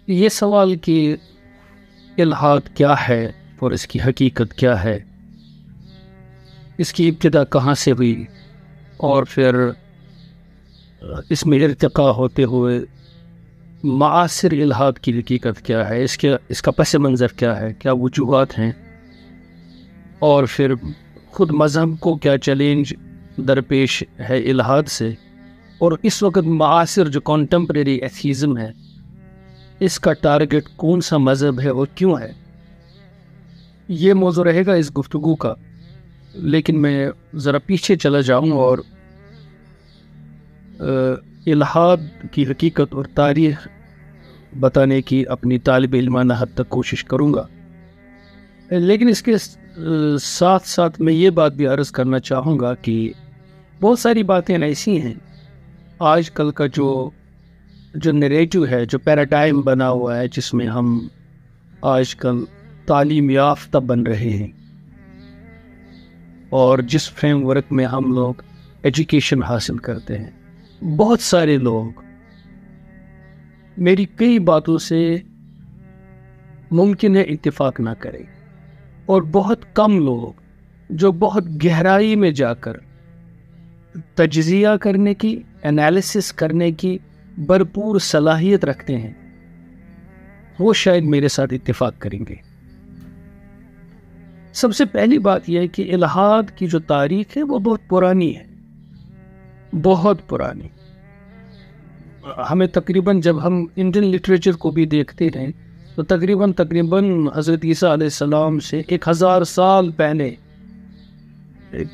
یہ سوال کہ الحاد کیا ہے اور اس کی حقیقت کیا ہے، اس کی ابتدا کہاں سے ہوئی، اور پھر اس میں ارتقاء ہوتے ہوئے معاصر الحاد کی حقیقت کیا ہے، اس کا پس منظر کیا ہے، کیا وجوہات ہیں، اور پھر خود مذہب کو کیا چیلنج درپیش ہے الحاد سے، اور اس وقت معاصر جو کانٹمپریری ایتھیزم ہے اس کا ٹارگٹ کون سا مذہب ہے اور کیوں ہے، یہ موضوع رہے گا اس گفتگو کا۔ لیکن میں ذرا پیچھے چلا جاؤں اور الحاد کی حقیقت اور تاریخ بتانے کی اپنی طالب علمانہ حد تک کوشش کروں گا۔ لیکن اس کے ساتھ ساتھ میں یہ بات بھی عرض کرنا چاہوں گا کہ بہت ساری باتیں ایسی ہیں آج کل کا جو نیریٹو ہے، جو پیراڈائم بنا ہوا ہے، جس میں ہم آج کل تعلیم یافتہ بن رہے ہیں اور جس فریم ورک میں ہم لوگ ایجوکیشن حاصل کرتے ہیں، بہت سارے لوگ میری کئی باتوں سے ممکن ہے اتفاق نہ کریں، اور بہت کم لوگ جو بہت گہرائی میں جا کر تجزیہ کرنے کی، انالیسس کرنے کی بھرپور صلاحیت رکھتے ہیں، وہ شاید میرے ساتھ اتفاق کریں گے۔ سب سے پہلی بات یہ ہے کہ الحاد کی جو تاریخ ہے وہ بہت پرانی ہے، بہت پرانی۔ ہمیں تقریباً جب ہم انڈین لٹریچر کو بھی دیکھتے ہیں تو تقریباً حضرت عیسیٰ علیہ السلام سے 1000 سال پہلے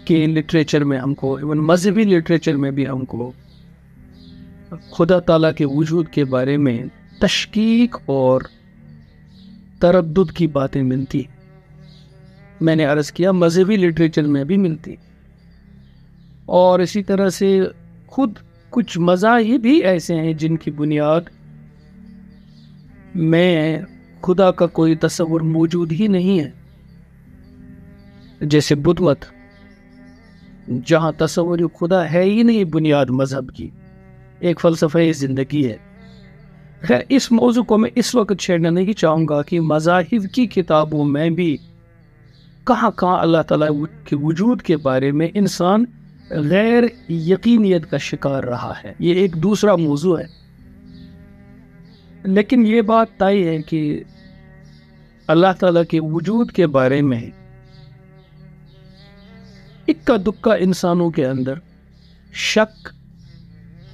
کے لٹریچر میں ہم کو، ایون مذہبی لٹریچر میں بھی ہم کو خدا تعالیٰ کے وجود کے بارے میں تشکیک اور تردد کی باتیں ملتی۔ میں نے عرض کیا مذہبی لٹریچر میں بھی ملتی، اور اسی طرح سے خود کچھ مذاہب بھی ایسے ہیں جن کی بنیاد میں خدا کا کوئی تصور موجود ہی نہیں ہے، جیسے بدھ مت، جہاں تصور خدا ہے ہی نہیں بنیاد مذہب کی، ایک فلسفہ زندگی ہے۔ خیر، اس موضوع کو میں اس وقت چھیڑنا نہیں چاہوں گا کہ مذاہب کی کتابوں میں بھی کہاں کہاں اللہ تعالیٰ کے وجود کے بارے میں انسان غیر یقینیت کا شکار رہا ہے، یہ ایک دوسرا موضوع ہے۔ لیکن یہ بات طے ہے کہ اللہ تعالیٰ کے وجود کے بارے میں اکا دکا انسانوں کے اندر شک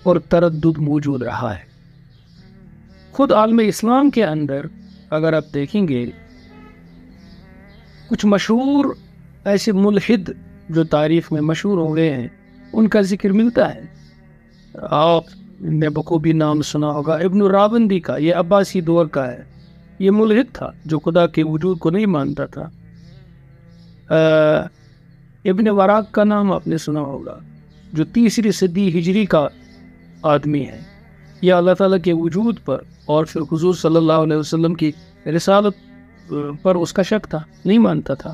اور تردد موجود رہا ہے۔ خود عالم اسلام کے اندر اگر آپ دیکھیں گے، کچھ مشہور ایسے ملحد جو تاریخ میں مشہور ہو گئے ہیں ان کا ذکر ملتا ہے۔ آپ نے بخوبی نام سنا ہوگا ابن راوندی کا، یہ عباسی دور کا ہے، یہ ملحد تھا جو خدا کے وجود کو نہیں مانتا تھا۔ ابن وراق کا نام آپ نے سنا ہوگا، جو 3 صدی ہجری کا آدمی ہے، یہ اللہ تعالیٰ کے وجود پر اور پھر حضور صلی اللہ علیہ وسلم کی رسالت پر اس کا شک تھا، نہیں مانتا تھا۔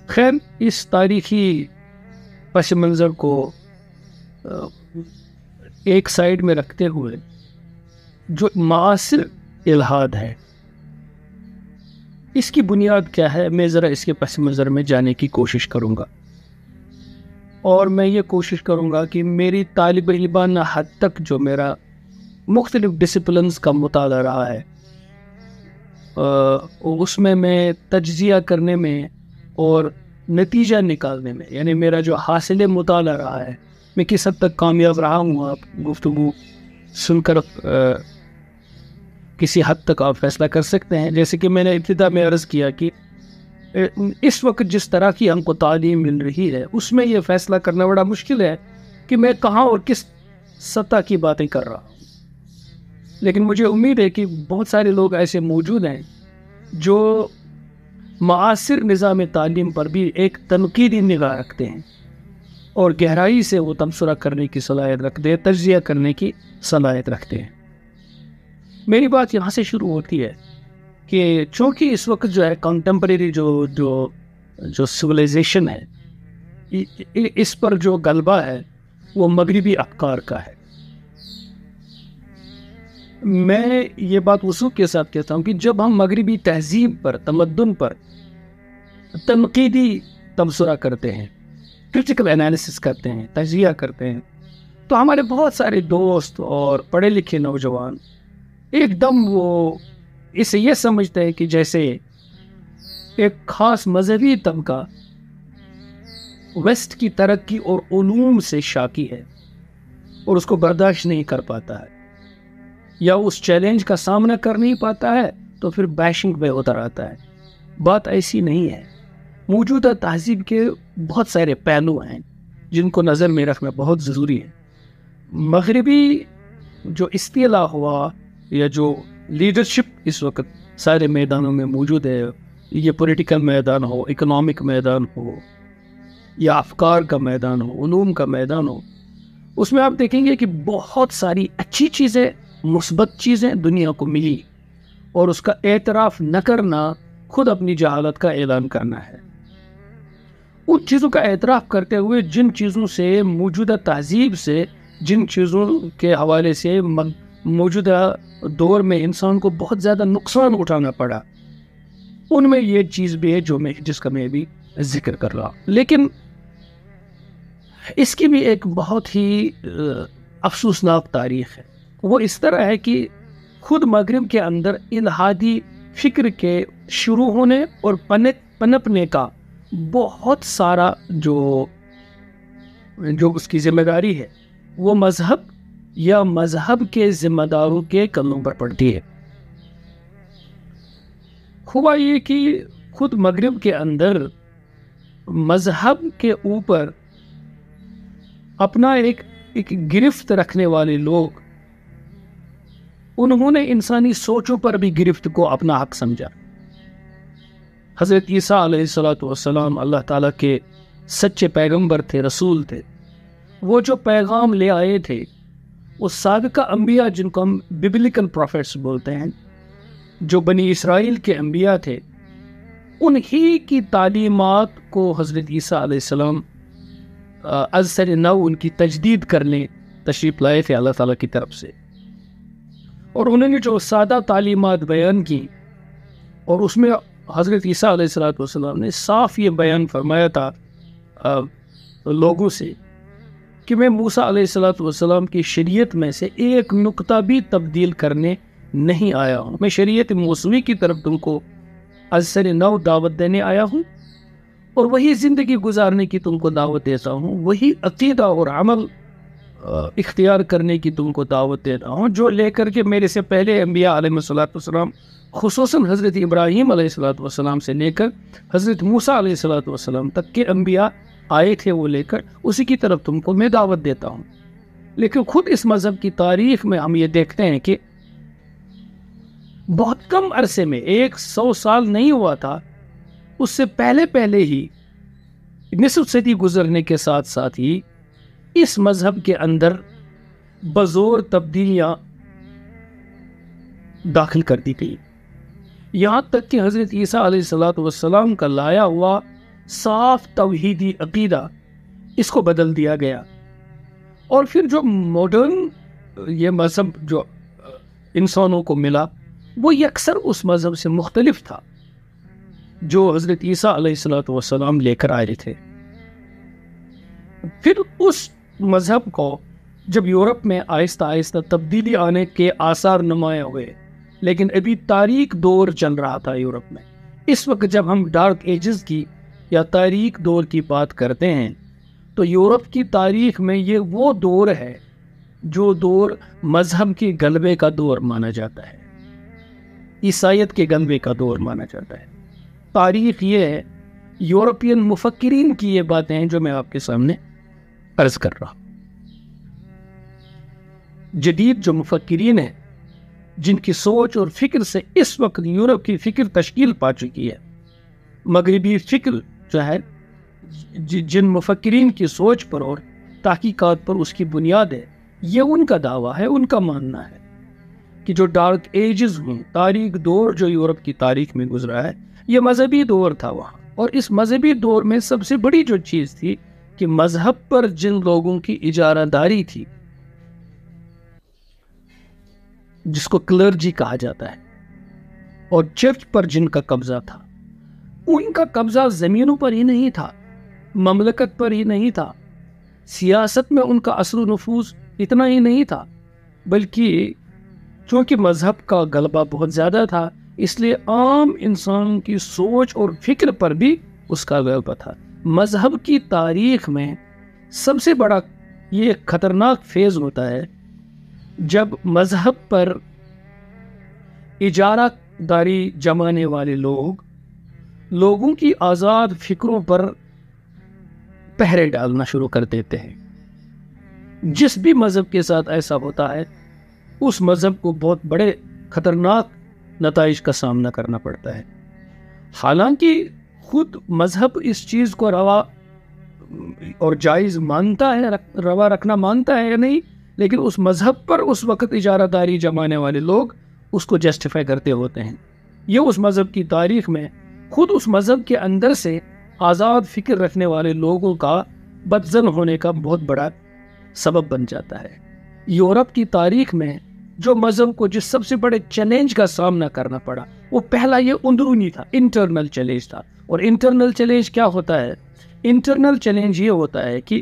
خیر، اس تاریخی پس منظر کو ایک سائیڈ میں رکھتے ہوئے جو معاصر الحاد ہے اس کی بنیاد کیا ہے، میں ذرا اس کے پس منظر میں جانے کی کوشش کروں گا، اور میں یہ کوشش کروں گا کہ میری طالب علمانہ حد تک جو میرا مختلف ڈسپلنز کا مطالعہ رہا ہے اس میں تجزیہ کرنے میں اور نتیجہ نکالنے میں، یعنی میرا جو حاصل مطالعہ رہا ہے، میں کس حد تک کامیاب رہا ہوں، آپ گفتگو سن کر کسی حد تک آپ فیصلہ کر سکتے ہیں۔ جیسے کہ میں نے ابتدا میں عرض کیا کہ اس وقت جس طرح کی ہم کو تعلیم مل رہی ہے اس میں یہ فیصلہ کرنا بڑا مشکل ہے کہ میں کہاں اور کس سطح کی باتیں کر رہا ہوں، لیکن مجھے امید ہے کہ بہت سارے لوگ ایسے موجود ہیں جو معاصر نظام تعلیم پر بھی ایک تنقیدی نگاہ رکھتے ہیں اور گہرائی سے وہ تبصرہ کرنے کی صلاحیت رکھتے ہیں، تجزیہ کرنے کی صلاحیت رکھتے ہیں۔ میری بات یہاں سے شروع ہوتی ہے کہ چونکہ اس وقت جو ہے کنٹمپریری جو سویلائزیشن ہے، اس پر جو غلبہ ہے وہ مغربی افکار کا ہے، میں یہ بات وثوق کے ساتھ کہتا ہوں کہ جب ہم مغربی تہذیب پر، تمدن پر تنقیدی تبصرہ کرتے ہیں، کرٹیکل انالیسس کرتے ہیں، تجزیہ کرتے ہیں، تو ہمارے بہت سارے دوست اور پڑھے لکھے نوجوان ایک دم وہ اسے یہ سمجھتے ہیں کہ جیسے ایک خاص مذہبی طبقہ ویسٹ کی ترقی اور علوم سے شاکی ہے اور اس کو برداشت نہیں کر پاتا ہے، یا اس چیلنج کا سامنا کر نہیں پاتا ہے، تو پھر بیشنگ پہ اتر آتا ہے۔ بات ایسی نہیں ہے۔ موجودہ تہذیب کے بہت سارے پہلو ہیں جن کو نظر میں رکھنا بہت ضروری ہے۔ مغربی جو استعلا ہوا یا جو لیڈرشپ اس وقت سارے میدانوں میں موجود ہے، یہ پولیٹیکل میدان ہو، اکنامک میدان ہو، یا افکار کا میدان ہو، علوم کا میدان ہو، اس میں آپ دیکھیں گے کہ بہت ساری اچھی چیزیں، مثبت چیزیں دنیا کو ملی، اور اس کا اعتراف نہ کرنا خود اپنی جہالت کا اعلان کرنا ہے۔ ان چیزوں کا اعتراف کرتے ہوئے جن چیزوں سے موجودہ تہذیب سے، جن چیزوں کے حوالے سے موجودہ دور میں انسان کو بہت زیادہ نقصان اٹھانا پڑا، ان میں یہ چیز بھی ہے جس کا میں بھی ذکر کر رہا ہوں۔ لیکن اس کی بھی ایک بہت ہی افسوسناک تاریخ ہے۔ وہ اس طرح ہے کہ خود مغرب کے اندر الہادی فکر کے شروع ہونے اور پنپنے کا بہت سارا جو اس کی ذمہ داری ہے وہ مذہب یا مذہب کے ذمہ داروں کے کندھوں پر پڑتی ہے۔ ہوا یہ کہ خود مغرب کے اندر مذہب کے اوپر اپنا ایک گرفت رکھنے والے لوگ، انہوں نے انسانی سوچوں پر بھی گرفت کو اپنا حق سمجھا۔ حضرت عیسیٰ علیہ السلام اللہ تعالیٰ کے سچے پیغمبر تھے، رسول تھے۔ وہ جو پیغام لے آئے تھے، وہ سابقہ انبیاء جن کو ہم ببلیکل پروفیٹس بولتے ہیں، جو بنی اسرائیل کے انبیاء تھے، انہی کی تعلیمات کو حضرت عیسیٰ علیہ السلام از سر نو ان کی تجدید کرنے تشریف لائے تھے اللہ تعالیٰ کی طرف سے، اور انہوں نے جو سادہ تعلیمات بیان کی، اور اس میں حضرت عیسیٰ علیہ السلام نے صاف یہ بیان فرمایا تھا لوگوں سے کہ میں موسیٰ علیہ السلام کی شریعت میں سے ایک نقطہ بھی تبدیل کرنے نہیں آیا ہوں، میں شریعت موسوی کی طرف تم کو از سر نو دعوت دینے آیا ہوں، اور وہی زندگی گزارنے کی تم کو دعوت دیتا ہوں، وہی عقیدہ اور عمل اختیار کرنے کی تم کو دعوت دیتا ہوں جو لے کر کے میرے سے پہلے انبیاء علیہ السلام، خصوصاً حضرت ابراہیم علیہ السلام سے لے کر حضرت موسیٰ علیہ السلام تک کے انبیاء آئے تھے، وہ لے کر اسی کی طرف تم کو میں دعوت دیتا ہوں۔ لیکن خود اس مذہب کی تاریخ میں ہم یہ دیکھتے ہیں کہ بہت کم عرصے میں، 100 سال نہیں ہوا تھا، اس سے پہلے ہی نصف صدی گزرنے کے ساتھ ساتھ ہی اس مذہب کے اندر بزور تبدیلیاں داخل کر دی گئی، یہاں تک کہ حضرت عیسیٰ علیہ السلام کا لایا ہوا صاف توحیدی عقیدہ اس کو بدل دیا گیا، اور پھر جو ماڈرن یہ مذہب جو انسانوں کو ملا وہ یکسر اس مذہب سے مختلف تھا جو حضرت عیسیٰ علیہ السلام لے کر آئے تھے۔ پھر اس مذہب کو جب یورپ میں آہستہ آہستہ تبدیلی آنے کے آثار نمایاں ہوئے، لیکن ابھی تاریک دور چل رہا تھا یورپ میں۔ اس وقت جب ہم ڈارک ایجز کی یا تاریک دور کی بات کرتے ہیں تو یورپ کی تاریخ میں یہ وہ دور ہے جو دور مذہب کے غلبے کا دور مانا جاتا ہے، عیسائیت کے غلبے کا دور مانا جاتا ہے۔ تاریخ یہ ہے، یورپین مفکرین کی یہ باتیں ہیں جو میں آپ کے سامنے عرض کر رہا ہوں۔ جدید جو مفکرین ہیں جن کی سوچ اور فکر سے اس وقت یورپ کی فکر تشکیل پا چکی ہے، مغربی فکر جو ہے، جن مفکرین کی سوچ پر اور تحقیقات پر اس کی بنیاد ہے، یہ ان کا دعویٰ ہے، ان کا ماننا ہے کہ جو ڈارک ایجز ہیں، تاریک دور جو یورپ کی تاریخ میں گزرا ہے، یہ مذہبی دور تھا وہاں، اور اس مذہبی دور میں سب سے بڑی جو چیز تھی کہ مذہب پر جن لوگوں کی اجارہ داری تھی، جس کو کلرجی کہا جاتا ہے، اور چرچ پر جن کا قبضہ تھا، ان کا قبضہ زمینوں پر ہی نہیں تھا، مملکت پر ہی نہیں تھا، سیاست میں ان کا اثر و نفوذ اتنا ہی نہیں تھا، بلکہ چونکہ مذہب کا غلبہ بہت زیادہ تھا، اس لیے عام انسان کی سوچ اور فکر پر بھی اس کا غلبہ تھا۔ مذہب کی تاریخ میں سب سے بڑا یہ خطرناک فیز ہوتا ہے جب مذہب پر اجارہ داری جمانے والے لوگوں کی آزاد فکروں پر پہرے ڈالنا شروع کر دیتے ہیں۔ جس بھی مذہب کے ساتھ ایسا ہوتا ہے، اس مذہب کو بہت بڑے خطرناک نتائج کا سامنا کرنا پڑتا ہے۔ حالانکہ خود مذہب اس چیز کو روا اور جائز مانتا ہے، روا رکھنا مانتا ہے یا نہیں، لیکن اس مذہب پر اس وقت اجارہ داری جمانے والے لوگ اس کو جسٹیفائی کرتے ہوتے ہیں۔ یہ اس مذہب کی تاریخ میں خود اس مذہب کے اندر سے آزاد فکر رکھنے والے لوگوں کا بدزن ہونے کا بہت بڑا سبب بن جاتا ہے۔ یورپ کی تاریخ میں جو مذہب کو جس سب سے بڑے چیلنج کا سامنا کرنا پڑا، وہ پہلا یہ اندرونی تھا، انٹرنل چیلنج تھا۔ اور انٹرنل چیلنج کیا ہوتا ہے؟ انٹرنل چیلنج یہ ہوتا ہے کہ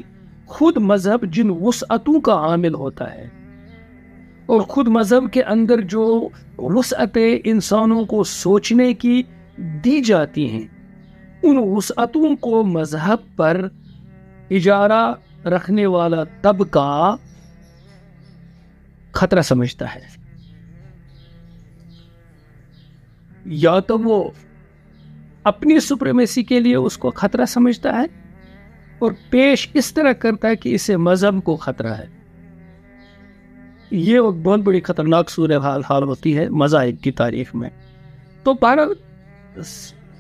خود مذہب جن وسعتوں کا عامل ہوتا ہے، اور خود مذہب کے اندر جو وسعتیں انسانوں کو سوچنے کی دی جاتی ہیں، ان وسعتوں کو مذہب پر اجارہ رکھنے والا طبقہ خطرہ سمجھتا ہے۔ یا تو وہ اپنی سپریمیسی کے لیے اس کو خطرہ سمجھتا ہے، اور پیش اس طرح کرتا ہے کہ اسے مذہب کو خطرہ ہے۔ یہ ایک بہت بڑی خطرناک صورتحال ہوتی ہے مذاہب کی تاریخ میں۔ تو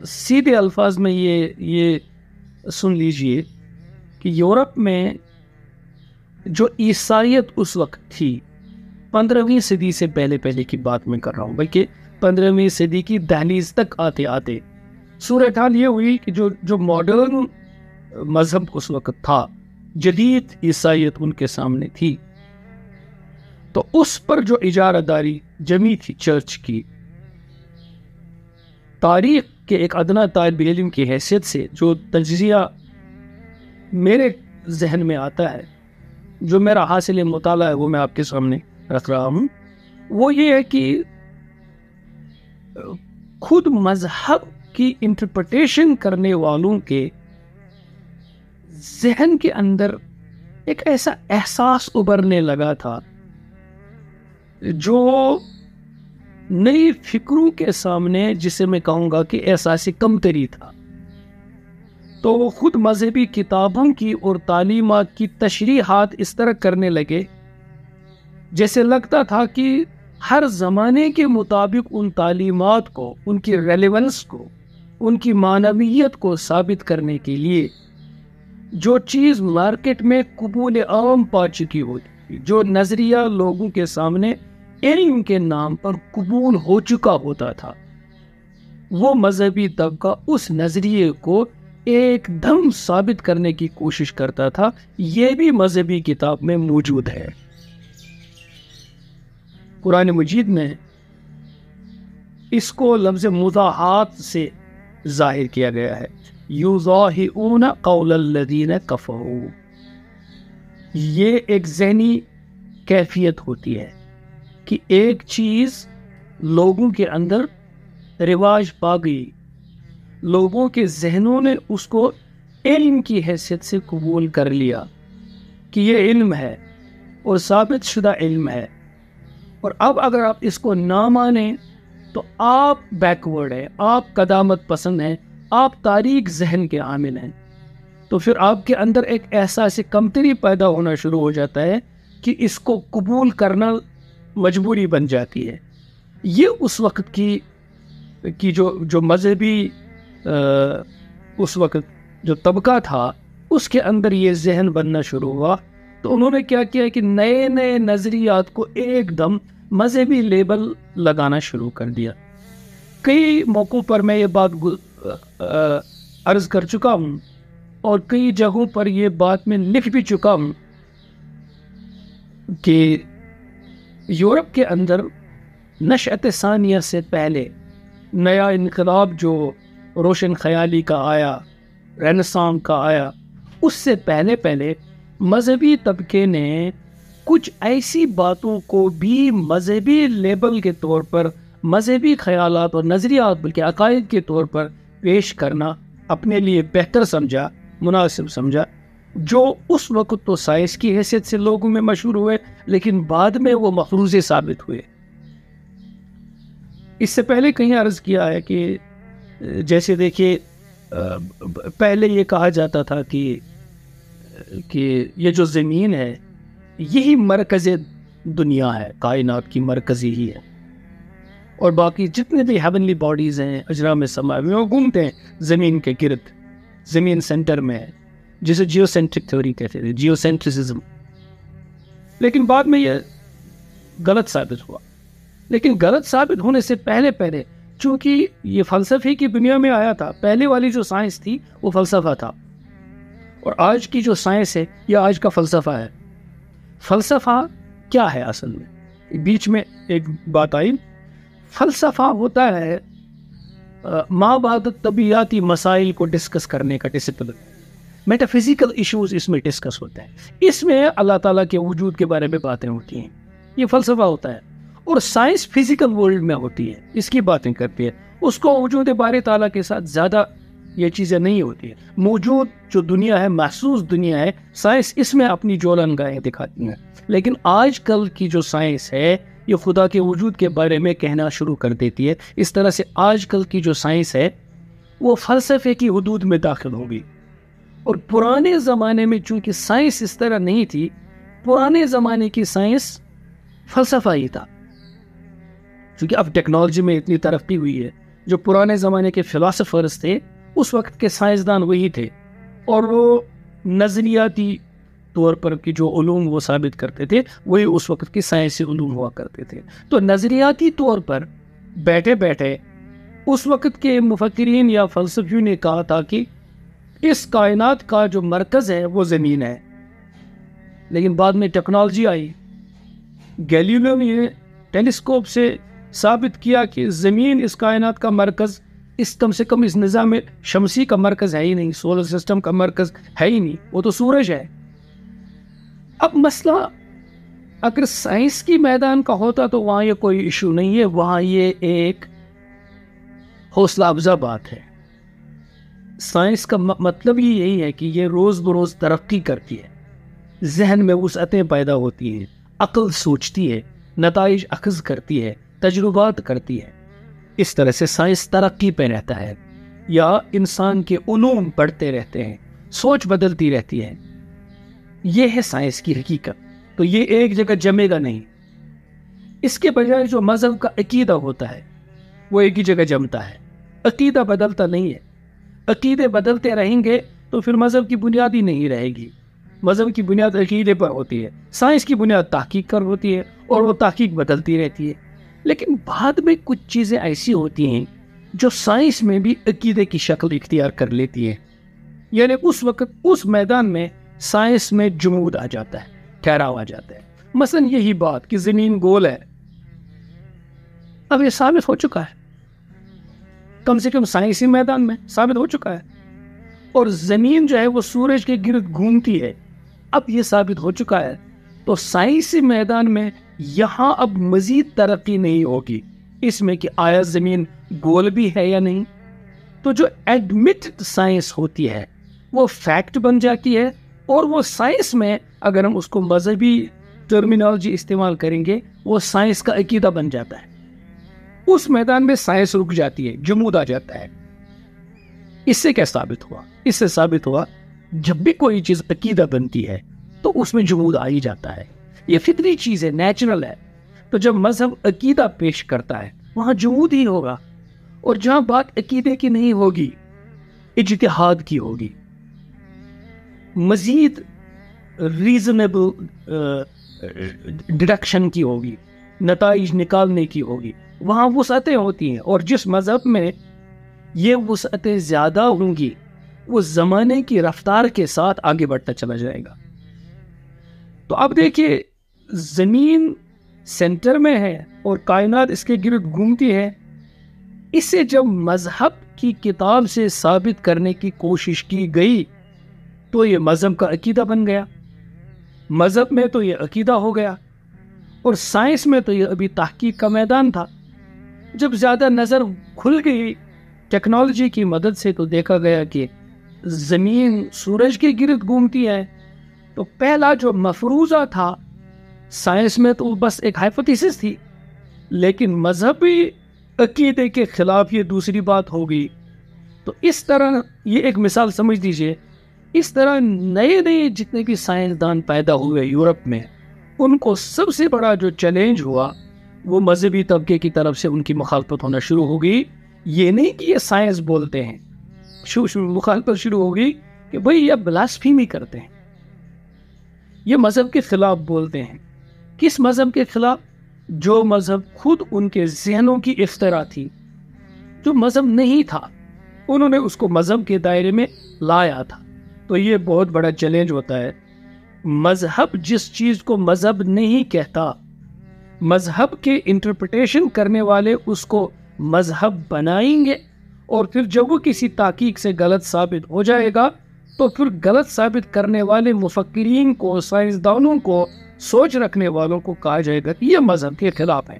سیدھے الفاظ میں یہ سن لیجئے کہ یورپ میں جو عیسائیت اس وقت تھی، 15ویں صدی سے پہلے کی بات میں کر رہا ہوں، بلکہ 15ویں صدی کی دہلیز تک آتے آتے صورتحال یہ ہوئی کہ جو ماڈرن مذہب اس وقت تھا، جدید عیسائیت ان کے سامنے تھی، تو اس پر جو اجارہ داری جمی تھی چرچ کی، تاریخ کے ایک ادنا طالب علم کی حیثیت سے جو تجزیہ میرے ذہن میں آتا ہے، جو میرا حاصل مطالعہ ہے، وہ میں آپ کے سامنے رکھ رہا ہوں۔ وہ یہ ہے کہ خود مذہب کی انٹرپریٹیشن کرنے والوں کے ذہن کے اندر ایک ایسا احساس ابھرنے لگا تھا جو نئی فکروں کے سامنے، جسے میں کہوں گا کہ احساس کمتری تھا۔ تو وہ خود مذہبی کتابوں کی اور تعلیمات کی تشریحات اس طرح کرنے لگے جیسے لگتا تھا کہ ہر زمانے کے مطابق ان تعلیمات کو، ان کی ریلیونس کو، ان کی معنویت کو ثابت کرنے کے لیے جو چیز مارکیٹ میں قبول عام پا چکی ہوتی، جو نظریہ لوگوں کے سامنے علم کے نام پر قبول ہو چکا ہوتا تھا، وہ مذہبی طبقہ اس نظریے کو ایک دم ثابت کرنے کی کوشش کرتا تھا۔ یہ بھی مذہبی کتاب میں موجود ہے۔ قرآن مجید میں اس کو لفظ مضاحات سے ظاہر کیا گیا ہے، یضاہئون قول الذین کفروا۔ یہ ایک ذہنی کیفیت ہوتی ہے کہ ایک چیز لوگوں کے اندر رواج پا گئی، لوگوں کے ذہنوں نے اس کو علم کی حیثیت سے قبول کر لیا کہ یہ علم ہے اور ثابت شدہ علم ہے، اور اب اگر آپ اس کو نہ مانیں تو آپ بیکورڈ ہیں، آپ قدامت پسند ہیں، آپ تاریک ذہن کے عامل ہیں۔ تو پھر آپ کے اندر ایک احساس کمتری پیدا ہونا شروع ہو جاتا ہے کہ اس کو قبول کرنا مجبوری بن جاتی ہے۔ یہ اس وقت کی جو مذہبی اس وقت جو طبقہ تھا، اس کے اندر یہ ذہن بننا شروع ہوا۔ تو انہوں نے کیا کیا کہ نئے نئے نظریات کو ایک دم مذہبی لیبل لگانا شروع کر دیا۔ کئی موقعوں پر میں یہ بات عرض کر چکا ہوں، اور کئی جگہوں پر یہ بات میں لکھ بھی چکا ہوں کہ یورپ کے اندر نشأت ثانیہ سے پہلے نیا انقلاب جو روشن خیالی کا آیا، رینیسانس کا آیا، اس سے پہلے مذہبی طبقے نے کچھ ایسی باتوں کو بھی مذہبی لیبل کے طور پر، مذہبی خیالات اور نظریات بلکہ عقائد کے طور پر پیش کرنا اپنے لیے بہتر سمجھا، مناسب سمجھا، جو اس وقت تو سائنس کی حیثیت سے لوگوں میں مشہور ہوئے لیکن بعد میں وہ مفروضے ثابت ہوئے۔ اس سے پہلے کہیں عرض کیا ہے کہ جیسے دیکھیے پہلے یہ کہا جاتا تھا کہ یہ جو زمین ہے یہی مرکز دنیا ہے، کائنات کی مرکز ہی ہے، اور باقی جتنے بھی ہیونلی باڈیز ہیں، اجرام سماء میں، وہ گھومتے ہیں زمین کے گرد، زمین سینٹر میں ہے، جسے جیو سینٹرک تھیوری کہتے تھے، جیو سینٹرسزم۔ لیکن بعد میں یہ غلط ثابت ہوا۔ لیکن غلط ثابت ہونے سے پہلے چونکہ یہ فلسفے کی دنیا میں آیا تھا، پہلے والی جو سائنس تھی وہ فلسفہ تھا، اور آج کی جو سائنس ہے یہ آج کا فلسفہ ہے۔ فلسفہ کیا ہے اصل میں؟ بیچ میں ایک بات آئی، فلسفہ ہوتا ہے مابعد طبیعیاتی مسائل کو ڈسکس کرنے کا ڈسپلن، میٹافزیکل ایشوز اس میں ڈسکس ہوتے ہیں، اس میں اللہ تعالیٰ کے وجود کے بارے میں باتیں ہوتی ہیں، یہ فلسفہ ہوتا ہے۔ اور سائنس فزیکل ورلڈ میں ہوتی ہے، اس کی باتیں کرتی ہے، اس کو وجود باری تعالیٰ کے ساتھ زیادہ یہ چیزیں نہیں ہوتی ہیں۔ موجود جو دنیا ہے، محسوس دنیا ہے، سائنس اس میں اپنی جولنگاہیں دکھاتی ہیں۔ لیکن آج کل کی جو سائنس ہے یہ خدا کے وجود کے بارے میں کہنا شروع کر دیتی ہے۔ اس طرح سے آج کل کی جو سائنس ہے وہ فلسفے کی حدود میں داخل ہوگی، اور پرانے زمانے میں چونکہ سائنس اس طرح نہیں تھی، پرانے زمانے کی سائنس فلسفہ ہی تھا۔ چونکہ اب ٹیکنالوجی میں اتنی ترقی ہوئی ہے، جو پرانے زمانے کے فلاسفرز تھے اس وقت کے سائنسدان وہی تھے، اور وہ نظریاتی طور پر کی جو علوم وہ ثابت کرتے تھے وہی اس وقت کی سائنسی علوم ہوا کرتے تھے۔ تو نظریاتی طور پر بیٹھے اس وقت کے مفکرین یا فلسفیوں نے کہا تھا کہ اس کائنات کا جو مرکز ہے وہ زمین ہے۔ لیکن بعد میں ٹیکنالوجی آئی، گیلیلیو نے ٹیلیسکوپ سے ثابت کیا کہ زمین اس کائنات کا مرکز، کم سے کم اس نظام شمسی کا مرکز ہے ہی نہیں، سولر سسٹم کا مرکز ہے ہی نہیں، وہ تو سورج ہے۔ اب مسئلہ اگر سائنس کی میدان کا ہوتا تو وہاں یہ کوئی ایشو نہیں ہے، وہاں یہ ایک حوصلہ افزا بات ہے۔ سائنس کا مطلب ہی یہی ہے کہ یہ روز بروز ترقی کرتی ہے، ذہن میں وسعتیں پیدا ہوتی ہیں، عقل سوچتی ہے، نتائج اخذ کرتی ہے، تجربات کرتی ہے۔ اس طرح سے سائنس ترقی پہ رہتا ہے، یا انسان کے علوم بڑھتے رہتے ہیں، سوچ بدلتی رہتی ہے۔ یہ ہے سائنس کی حقیقت۔ تو یہ ایک جگہ جمے گا نہیں، اس کے بجائے جو مذہب کا عقیدہ ہوتا ہے وہ ایک ہی جگہ جمتا ہے، عقیدہ بدلتا نہیں ہے۔ عقیدے بدلتے رہیں گے تو پھر مذہب کی بنیاد ہی نہیں رہے گی۔ مذہب کی بنیاد عقیدے پر ہوتی ہے، سائنس کی بنیاد تحقیق پر ہوتی ہے، اور وہ تحقیق بدلتی رہتی ہے۔ لیکن بعد میں کچھ چیزیں ایسی ہوتی ہیں جو سائنس میں بھی عقیدے کی شکل اختیار کر لیتی ہیں، یعنی اس وقت اس میدان میں سائنس میں جمود آ جاتا ہے، ٹھہراؤ آ جاتا ہے۔ مثلا یہی بات کہ زمین گول ہے، اب یہ ثابت ہو چکا ہے، کم سے کم سائنسی میدان میں ثابت ہو چکا ہے، اور زمین جو ہے وہ سورج کے گرد گھومتی ہے، اب یہ ثابت ہو چکا ہے۔ تو سائنسی میدان میں یہاں اب مزید ترقی نہیں ہوگی اس میں کہ آیا زمین گول بھی ہے یا نہیں۔ تو جو ایڈمٹڈ سائنس ہوتی ہے وہ فیکٹ بن جاتی ہے، اور وہ سائنس میں اگر ہم اس کو مذہبی ٹرمینالوجی استعمال کریں گے وہ سائنس کا عقیدہ بن جاتا ہے۔ اس میدان میں سائنس رک جاتی ہے، جمود آ جاتا ہے۔ اس سے کیا ثابت ہوا؟ اس سے ثابت ہوا جب بھی کوئی چیز عقیدہ بنتی ہے تو اس میں جمود آ ہی جاتا ہے، یہ فطری چیز ہے، نیچرل ہے۔ تو جب مذہب عقیدہ پیش کرتا ہے وہاں جمود ہی ہوگا، اور جہاں بات عقیدے کی نہیں ہوگی اجتہاد کی ہوگی، مزید ریزنیبل ڈیڈکشن کی ہوگی، نتائج نکالنے کی ہوگی، وہاں وسعتیں ہوتی ہیں۔ اور جس مذہب میں یہ وسعتیں زیادہ ہوں گی وہ زمانے کی رفتار کے ساتھ آگے بڑھتا چلا جائے گا۔ تو اب دیکھیے زمین سینٹر میں ہے اور کائنات اس کے گرد گھومتی ہے، اسے جب مذہب کی کتاب سے ثابت کرنے کی کوشش کی گئی تو یہ مذہب کا عقیدہ بن گیا، مذہب میں تو یہ عقیدہ ہو گیا، اور سائنس میں تو یہ ابھی تحقیق کا میدان تھا۔ جب زیادہ نظر کھل گئی ٹیکنالوجی کی مدد سے تو دیکھا گیا کہ زمین سورج کے گرد گھومتی ہے، تو پہلا جو مفروضہ تھا سائنس میں تو بس ایک ہائپوتھیسس تھی، لیکن مذہبی عقیدے کے خلاف یہ دوسری بات ہو گئی۔ تو اس طرح یہ ایک مثال سمجھ لیجئے، اس طرح نئے نئے جتنے بھی سائنسدان پیدا ہوئے یورپ میں، ان کو سب سے بڑا جو چیلنج ہوا وہ مذہبی طبقے کی طرف سے ان کی مخالفت ہونا شروع ہو گئی۔ یہ نہیں کہ یہ سائنس بولتے ہیں، مخالفت شروع ہو گئی کہ بھئی یہ بلاسفیمی کرتے ہیں، یہ مذہب کے خلاف بولتے ہیں۔ کس مذہب کے خلاف؟ جو مذہب خود ان کے ذہنوں کی اختراع تھی، جو مذہب نہیں تھا انہوں نے اس کو مذہب کے دائرے میں لایا تھا۔ تو یہ بہت بڑا چیلنج ہوتا ہے۔ مذہب جس چیز کو مذہب نہیں کہتا، مذہب کے انٹرپریٹیشن کرنے والے اس کو مذہب بنائیں گے، اور پھر جب وہ کسی تحقیق سے غلط ثابت ہو جائے گا تو پھر غلط ثابت کرنے والے مفکرین کو، سائنسدانوں کو، سوچ رکھنے والوں کو کہا جائے گا کہ یہ مذہب کے خلاف ہیں،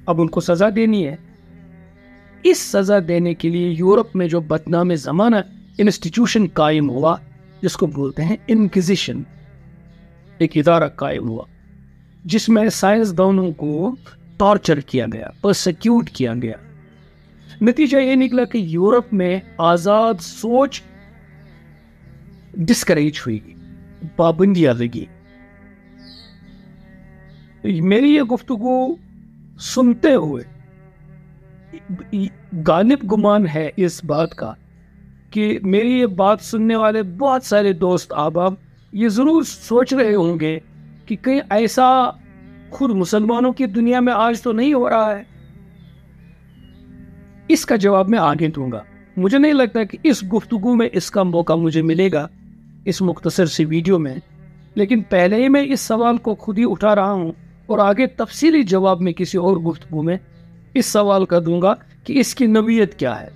اب ان کو سزا دینی ہے۔ اس سزا دینے کے لیے یورپ میں جو بدنام زمانہ انسٹیٹیوشن قائم ہوا، جس کو بولتے ہیں انکوزیشن، ایک ادارہ قائم ہوا جس میں سائنسدانوں کو ٹارچر کیا گیا، پرسیکیوٹ کیا گیا۔ نتیجہ یہ نکلا کہ یورپ میں آزاد سوچ ڈسکریج ہوئی، پابندیاں لگی۔ میری یہ گفتگو سنتے ہوئے غالب گمان ہے اس بات کا کہ میری یہ بات سننے والے بہت سارے دوست احباب یہ ضرور سوچ رہے ہوں گے کہ کہیں ایسا خود مسلمانوں کی دنیا میں آج تو نہیں ہو رہا ہے۔ اس کا جواب میں آگے دوں گا۔ مجھے نہیں لگتا کہ اس گفتگو میں اس کا موقع مجھے ملے گا اس مختصر سی ویڈیو میں، لیکن پہلے ہی میں اس سوال کو خود ہی اٹھا رہا ہوں اور آگے تفصیلی جواب میں کسی اور گفتگو میں اس سوال کا دوں گا کہ اس کی نوعیت کیا ہے،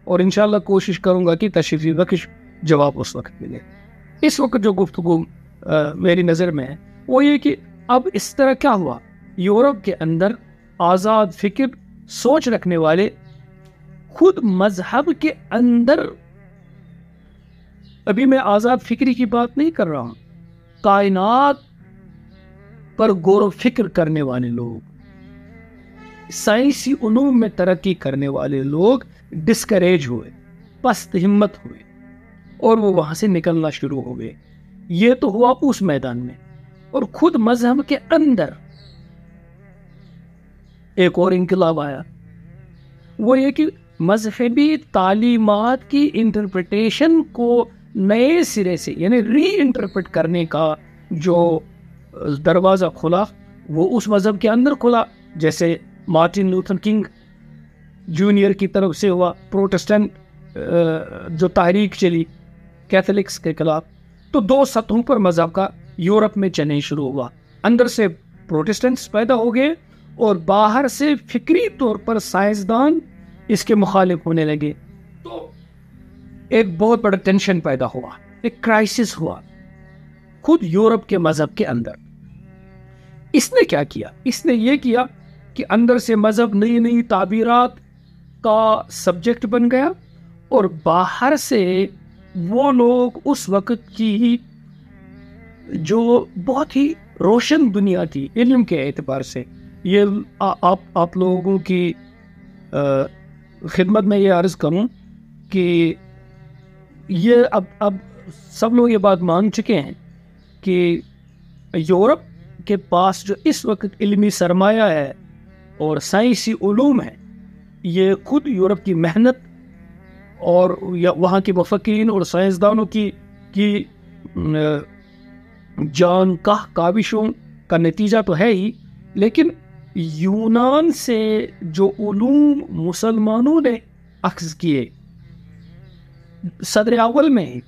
اور انشاءاللہ کوشش کروں گا کہ تشریفی بخش جواب اس وقت ملے۔ اس وقت جو گفتگو میری نظر میں ہے وہ یہ کہ اب اس طرح کیا ہوا، یورپ کے اندر آزاد فکر سوچ رکھنے والے خود مذہب کے اندر، ابھی میں آزاد فکری کی بات نہیں کر رہا ہوں، کائنات پر غور و فکر کرنے والے لوگ، سائنسی علوم میں ترقی کرنے والے لوگ ڈسکریج ہوئے، پست ہمت ہوئے، اور وہ وہاں سے نکلنا شروع ہو گئے۔ یہ تو ہوا اس میدان میں، اور خود مذہب کے اندر ایک اور انقلاب آیا، وہ یہ کہ مذہبی تعلیمات کی انٹرپریٹیشن کو نئے سرے سے یعنی ری انٹرپریٹ کرنے کا جو دروازہ کھلا وہ اس مذہب کے اندر کھلا، جیسے مارٹن لوتھر کنگ جونیئر کی طرف سے ہوا، پروٹسٹنٹ جو تحریک چلی کیتھولکس کے خلاف، تو دو سطحوں پر مذہب کا یورپ میں چلنا شروع ہوا۔ اندر سے پروٹسٹنٹس پیدا ہو گئے اور باہر سے فکری طور پر سائنسدان اس کے مخالف ہونے لگے، تو ایک بہت بڑا ٹینشن پیدا ہوا، ایک کرائسس ہوا خود یورپ کے مذہب کے اندر۔ اس نے کیا کیا؟ اس نے یہ کیا کہ اندر سے مذہب نئی نئی تعبیرات کا سبجیکٹ بن گیا، اور باہر سے وہ لوگ اس وقت کی جو بہت ہی روشن دنیا تھی علم کے اعتبار سے، یہ آپ لوگوں کی خدمت میں یہ عرض کروں کہ یہ اب سب لوگ یہ بات مان چکے ہیں کہ یورپ کے پاس جو اس وقت علمی سرمایہ ہے اور سائنسی علوم ہے، یہ خود یورپ کی محنت اور وہاں کے مفکرین اور سائنسدانوں کی جان کاوشوں کا نتیجہ تو ہے ہی، لیکن یونان سے جو علوم مسلمانوں نے اخذ کیے صدر اول میں ہی،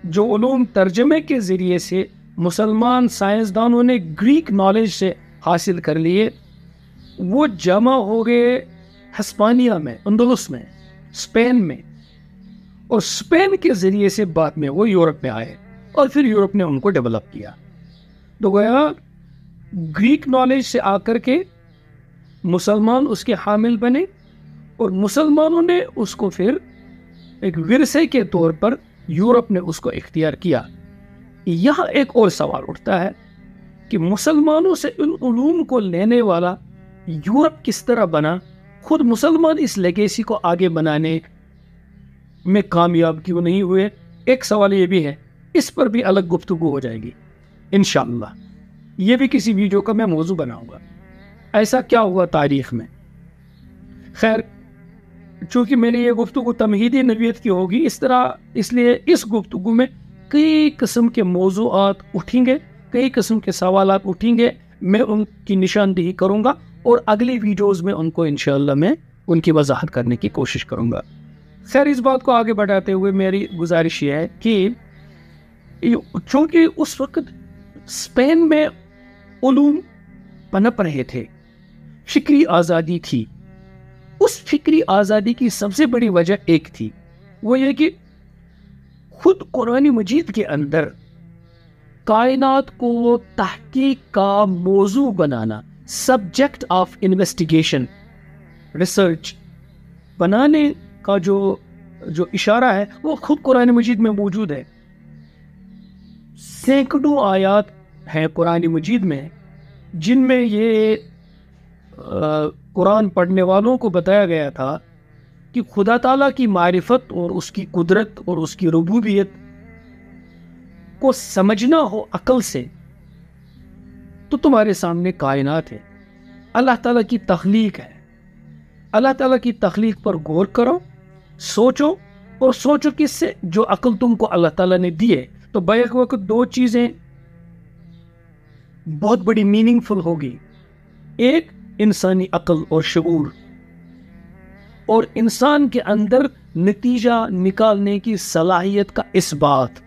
جو علوم ترجمے کے ذریعے سے مسلمان سائنسدانوں نے گریک نالج سے حاصل کر لیے وہ جمع ہو گئے ہسپانیہ میں، اندلس میں، اسپین میں، اور اسپین کے ذریعے سے بعد میں وہ یورپ میں آئے اور پھر یورپ نے ان کو ڈیولپ کیا۔ تو گویا گریک نالج سے آ کر کے مسلمان اس کے حامل بنے اور مسلمانوں نے اس کو پھر ایک ورثے کے طور پر یورپ نے اس کو اختیار کیا۔ یہاں ایک اور سوال اٹھتا ہے کہ مسلمانوں سے ان علوم کو لینے والا یورپ کس طرح بنا، خود مسلمان اس لیگیسی کو آگے بنانے میں کامیاب کیوں نہیں ہوئے؟ ایک سوال یہ بھی ہے، اس پر بھی الگ گفتگو ہو جائے گی انشاءاللہ، یہ بھی کسی ویڈیو کا میں موضوع بناؤں گا، ایسا کیا ہوا تاریخ میں۔ خیر، چونکہ میں نے یہ گفتگو تمہیدی نوعیت کی ہوگی، اس لیے اس گفتگو میں کئی قسم کے موضوعات اٹھیں گے، کئی قسم کے سوالات اٹھیں گے، میں ان کی نشاندہی کروں گا اور اگلی ویڈیوز میں ان کو انشاءاللہ میں ان کی وضاحت کرنے کی کوشش کروں گا۔ خیر، اس بات کو آگے بڑھاتے ہوئے میری گزارش یہ ہے کہ چونکہ اس وقت اسپین میں علوم پنپ رہے تھے، فکری آزادی تھی، اس فکری آزادی کی سب سے بڑی وجہ ایک تھی، وہ یہ کہ خود قرآن مجید کے اندر کائنات کو تحقیق کا موضوع بنانا، سبجیکٹ آف انویسٹیگیشن، ریسرچ بنانے کا جو اشارہ ہے وہ خود قرآن مجید میں موجود ہے۔ سینکڑوں آیات ہیں قرآن مجید میں جن میں یہ قرآن پڑھنے والوں کو بتایا گیا تھا کہ خدا تعالیٰ کی معرفت اور اس کی قدرت اور اس کی ربوبیت کو سمجھنا ہو عقل سے تو تمہارے سامنے کائنات ہے، اللہ تعالیٰ کی تخلیق ہے، اللہ تعالیٰ کی تخلیق پر غور کرو، سوچو، اور سوچو کس سے؟ جو عقل تم کو اللہ تعالیٰ نے دی ہے۔ تو بیک وقت دو چیزیں بہت بڑی میننگ فل ہوگی، ایک انسانی عقل اور شعور، اور انسان کے اندر نتیجہ نکالنے کی صلاحیت کا اثبات،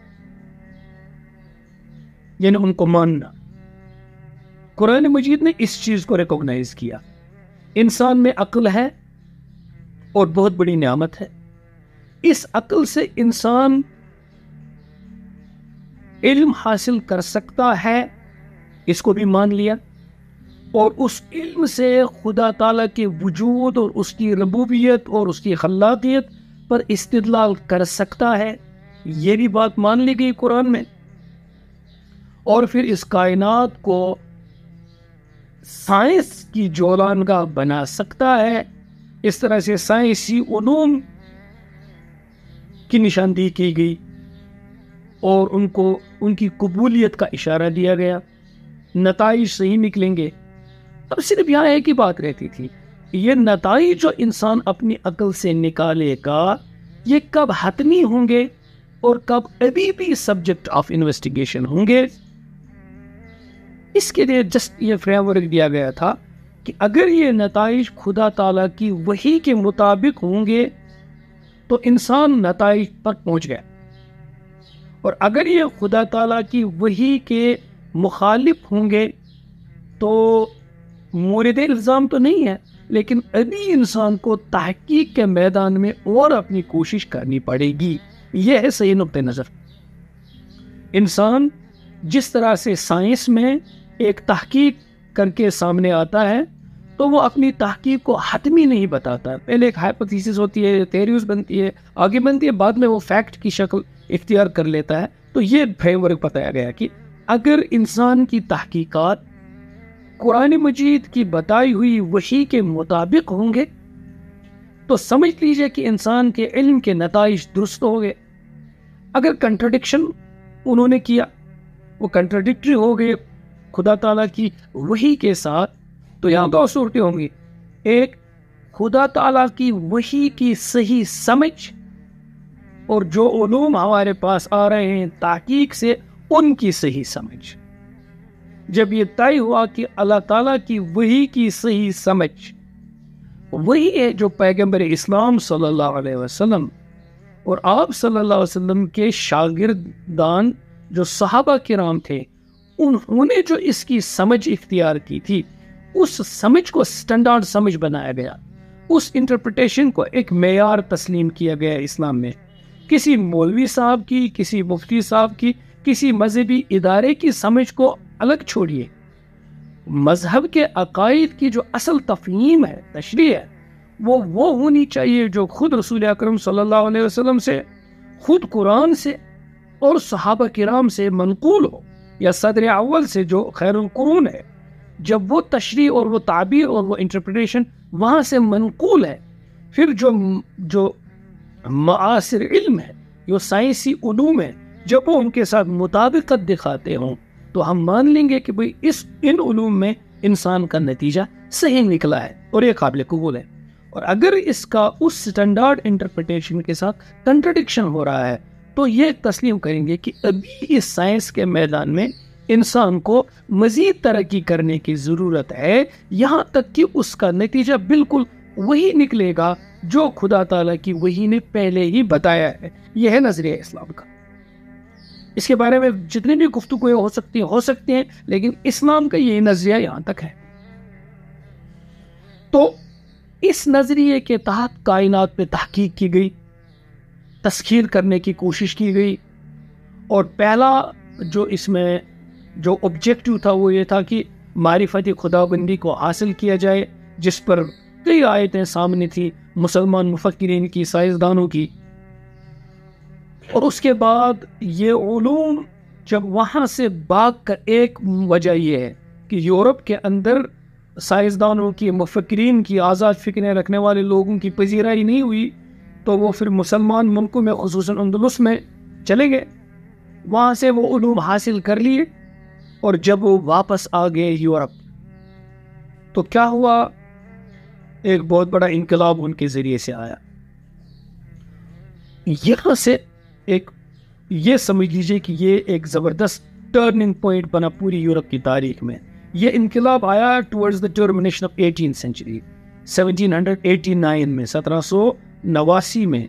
یعنی ان کو ماننا۔ قرآن مجید نے اس چیز کو ریکوگنائز کیا، انسان میں عقل ہے اور بہت بڑی نعمت ہے، اس عقل سے انسان علم حاصل کر سکتا ہے، اس کو بھی مان لیا، اور اس علم سے خدا تعالیٰ کے وجود اور اس کی ربوبیت اور اس کی خلاقیت پر استدلال کر سکتا ہے، یہ بھی بات مان لی گئی قرآن میں۔ اور پھر اس کائنات کو سائنس کی جولانگاہ بنا سکتا ہے، اس طرح سے سائنسی علوم کی نشاندہی کی گئی اور ان کی قبولیت کا اشارہ دیا گیا، نتائج صحیح نکلیں گے۔ اب صرف یہاں ایک ہی بات رہتی تھی، یہ نتائج جو انسان اپنی عقل سے نکالے گا یہ کب حتمی ہوں گے اور کب ابھی بھی سبجیکٹ آف انویسٹیگیشن ہوں گے۔ اس کے لیے جسٹ یہ فریم ورک دیا گیا تھا کہ اگر یہ نتائج خدا تعالیٰ کی وحی کے مطابق ہوں گے تو انسان نتائج پر پہنچ گیا، اور اگر یہ خدا تعالیٰ کی وحی کے مخالف ہوں گے تو مورد الزام تو نہیں ہے، لیکن ابھی انسان کو تحقیق کے میدان میں اور اپنی کوشش کرنی پڑے گی۔ یہ ہے صحیح نقطہ نظر۔ انسان جس طرح سے سائنس میں ایک تحقیق کر کے سامنے آتا ہے تو وہ اپنی تحقیق کو حتمی نہیں بتاتا، پہلے ایک ہائپوتھیسس ہوتی ہے، تھیوریز بنتی ہے، آگے بنتی ہے، بعد میں وہ فیکٹ کی شکل اختیار کر لیتا ہے۔ تو یہ فریم ورک بتایا گیا کہ اگر انسان کی تحقیقات قرآن مجید کی بتائی ہوئی وحی کے مطابق ہوں گے تو سمجھ لیجئے کہ انسان کے علم کے نتائج درست ہو گئے۔ اگر کنٹرڈکشن انہوں نے کیا، وہ کنٹرڈکٹری ہو گئے خدا تعالیٰ کی وحی کے ساتھ، تو یہاں دو صورتیں ہوں گی، ایک خدا تعالیٰ کی وحی کی صحیح سمجھ اور جو علوم ہمارے پاس آ رہے ہیں تحقیق سے ان کی صحیح سمجھ۔ جب یہ طے ہوا کہ اللہ تعالیٰ کی وحی کی صحیح سمجھ وہی ہے جو پیغمبر اسلام صلی اللہ علیہ وسلم اور آپ صلی اللہ علیہ وسلم کے شاگردان جو صحابہ کرام تھے انہوں نے جو اس کی سمجھ اختیار کی تھی، اس سمجھ کو سٹینڈرڈ سمجھ بنایا گیا، اس انٹرپریٹیشن کو ایک معیار تسلیم کیا گیا اسلام میں۔ کسی مولوی صاحب کی، کسی مفتی صاحب کی، کسی مذہبی ادارے کی سمجھ کو الگ چھوڑیے، مذہب کے عقائد کی جو اصل تفہیم ہے، تشریح ہے، وہ ہونی چاہیے جو خود رسول اکرم صلی اللہ علیہ وسلم سے، خود قرآن سے اور صحابہ کرام سے منقول ہو، یا صدر اول سے جو خیر القرون ہے۔ جب وہ تشریح اور وہ تعبیر اور وہ انٹرپریٹیشن وہاں سے منقول ہے، پھر جو معاصر علم ہے، جو سائنسی علوم ہے، جب وہ ان کے ساتھ مطابقت دکھاتے ہوں تو ہم مان لیں گے کہ بھئی ان علوم میں انسان کا نتیجہ صحیح نکلا ہے اور یہ قابل قبول ہے۔ اور اگر اس کا اس سٹینڈرڈ انٹرپریٹیشن کے ساتھ کنٹرڈکشن ہو رہا ہے تو یہ تسلیم کریں گے کہ ابھی اس سائنس کے میدان میں انسان کو مزید ترقی کرنے کی ضرورت ہے، یہاں تک کہ اس کا نتیجہ بالکل وہی نکلے گا جو خدا تعالیٰ کی وحی نے پہلے ہی بتایا ہے۔ یہ ہے نظریہ اسلام کا۔ اس کے بارے میں جتنی بھی گفتگو ہو سکتی ہیں، لیکن اسلام کا یہ نظریہ یہاں تک ہے۔ تو اس نظریے کے تحت کائنات پہ تحقیق کی گئی، تسخیر کرنے کی کوشش کی گئی، اور پہلا جو اس میں جو آبجیکٹو تھا وہ یہ تھا کہ معرفت خدا بندی کو حاصل کیا جائے، جس پر کئی آیتیں سامنے تھی مسلمان مفکرین کی، سائنسدانوں کی۔ اور اس کے بعد یہ علوم جب وہاں سے بھاگ کر، ایک وجہ یہ ہے کہ یورپ کے اندر سائنسدانوں کی، مفکرین کی، آزاد فکریں رکھنے والے لوگوں کی پذیرائی نہیں ہوئی، تو وہ پھر مسلمان ملکوں میں، خصوصاً اندلس میں چلے گئے، وہاں سے وہ علوم حاصل کر لیے، اور جب وہ واپس آ گئے یورپ تو کیا ہوا؟ ایک بہت بڑا انقلاب ان کے ذریعے سے آیا۔ یہاں سے یہ سمجھ لیجئے کہ یہ ایک زبردست ٹرننگ پوائنٹ بنا پوری یورپ کی تاریخ میں۔ یہ انقلاب آیا towards the termination of 18th century، 1789 میں، 1789 میں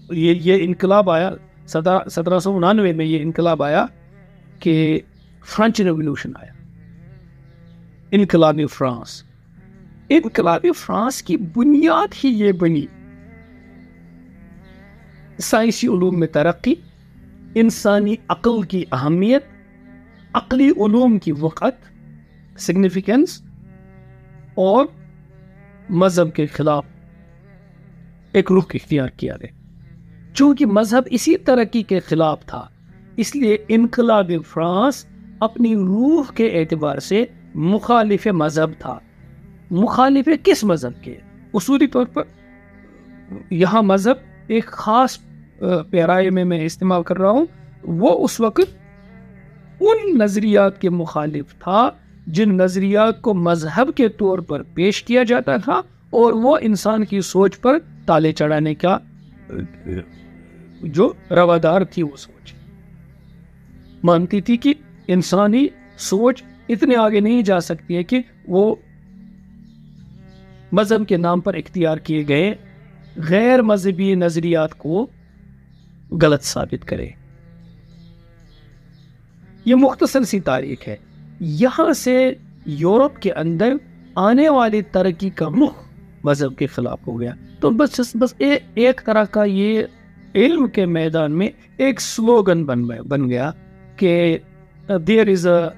یہ انقلاب آیا، 1799 میں یہ انقلاب آیا کہ فرینچ ریولوشن آیا، انقلابی فرانس۔ انقلابی فرانس کی بنیاد ہی یہ بنی، سائنسی علوم میں ترقی، انسانی عقل کی اہمیت، عقلی علوم کی وقت، سگنیفیکنس، اور مذہب کے خلاف ایک رخ اختیار کیا گیا۔ چونکہ مذہب اسی ترقی کے خلاف تھا، اس لیے انقلابی فرانس اپنی روح کے اعتبار سے مخالف مذہب تھا۔ مخالف کس مذہب کے؟ اصولی طور پر یہاں مذہب ایک خاص پیرائے میں استعمال کر رہا ہوں، وہ اس وقت ان نظریات کے مخالف تھا جن نظریات کو مذہب کے طور پر پیش کیا جاتا تھا، اور وہ انسان کی سوچ پر تالے چڑھانے کا جو روادار تھی، وہ سوچ مانتی تھی کہ انسانی سوچ اتنے آگے نہیں جا سکتی ہے کہ وہ مذہب کے نام پر اختیار کیے گئے غیر مذہبی نظریات کو غلط ثابت کرے۔ یہ مختصر سی تاریخ ہے۔ یہاں سے یورپ کے اندر آنے والی ترقی کا رخ مذہب کے خلاف ہو گیا۔ تو بس ایک طرح کا یہ علم کے میدان میں ایک سلوگن بن گیا کہ there is a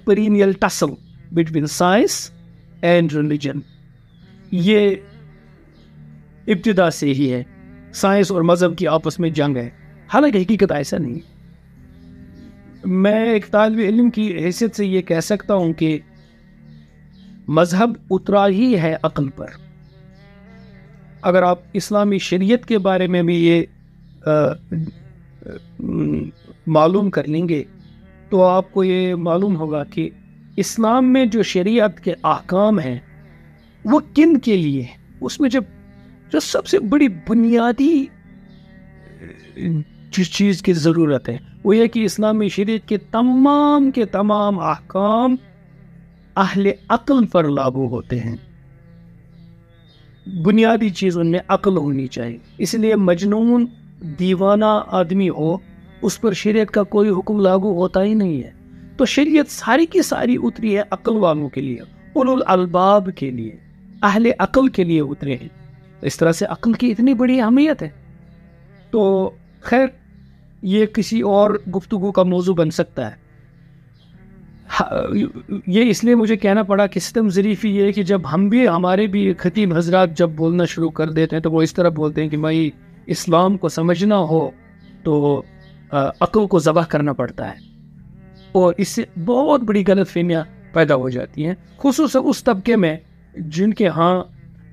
perennial tussle between science and religion۔ یہ ابتدا سے ہی ہے، سائنس اور مذہب کی آپس میں جنگ ہے، حالانکہ حقیقت ایسا نہیں۔ میں ایک طالب علم کی حیثیت سے یہ کہہ سکتا ہوں کہ مذہب اترا ہی ہے عقل پر۔ اگر آپ اسلامی شریعت کے بارے میں بھی یہ معلوم کر لیں گے تو آپ کو یہ معلوم ہوگا کہ اسلام میں جو شریعت کے احکام ہیں وہ کن کے لیے ہیں۔ اس میں جو سب سے بڑی بنیادی جس چیز کی ضرورت ہے وہ یہ کہ اسلامی شریعت کے تمام احکام اہل عقل پر لاگو ہوتے ہیں۔ بنیادی چیز ان میں عقل ہونی چاہیے۔ اس لیے مجنون دیوانہ آدمی ہو اس پر شریعت کا کوئی حکم لاگو ہوتا ہی نہیں ہے. تو شریعت ساری کی ساری اتری ہے عقل والوں کے لیے، اولو الالباب کے لیے، اہل عقل کے لیے اترے ہیں. اس طرح سے عقل کی اتنی بڑی اہمیت ہے. تو خیر یہ کسی اور گفتگو کا موضوع بن سکتا ہے. یہ اس لیے مجھے کہنا پڑا کہ ستم ظریفی یہ ہے کہ جب ہم بھی، ہمارے بھی خطیب حضرات جب بولنا شروع کر دیتے ہیں تو وہ اس طرح بولتے ہیں کہ بھائی اسلام کو سمجھنا ہو تو عقل کو ذبح کرنا پڑتا ہے، اور اس سے بہت بڑی غلط فہمیاں پیدا ہو جاتی ہیں، خصوصاً اس طبقے میں جن کے ہاں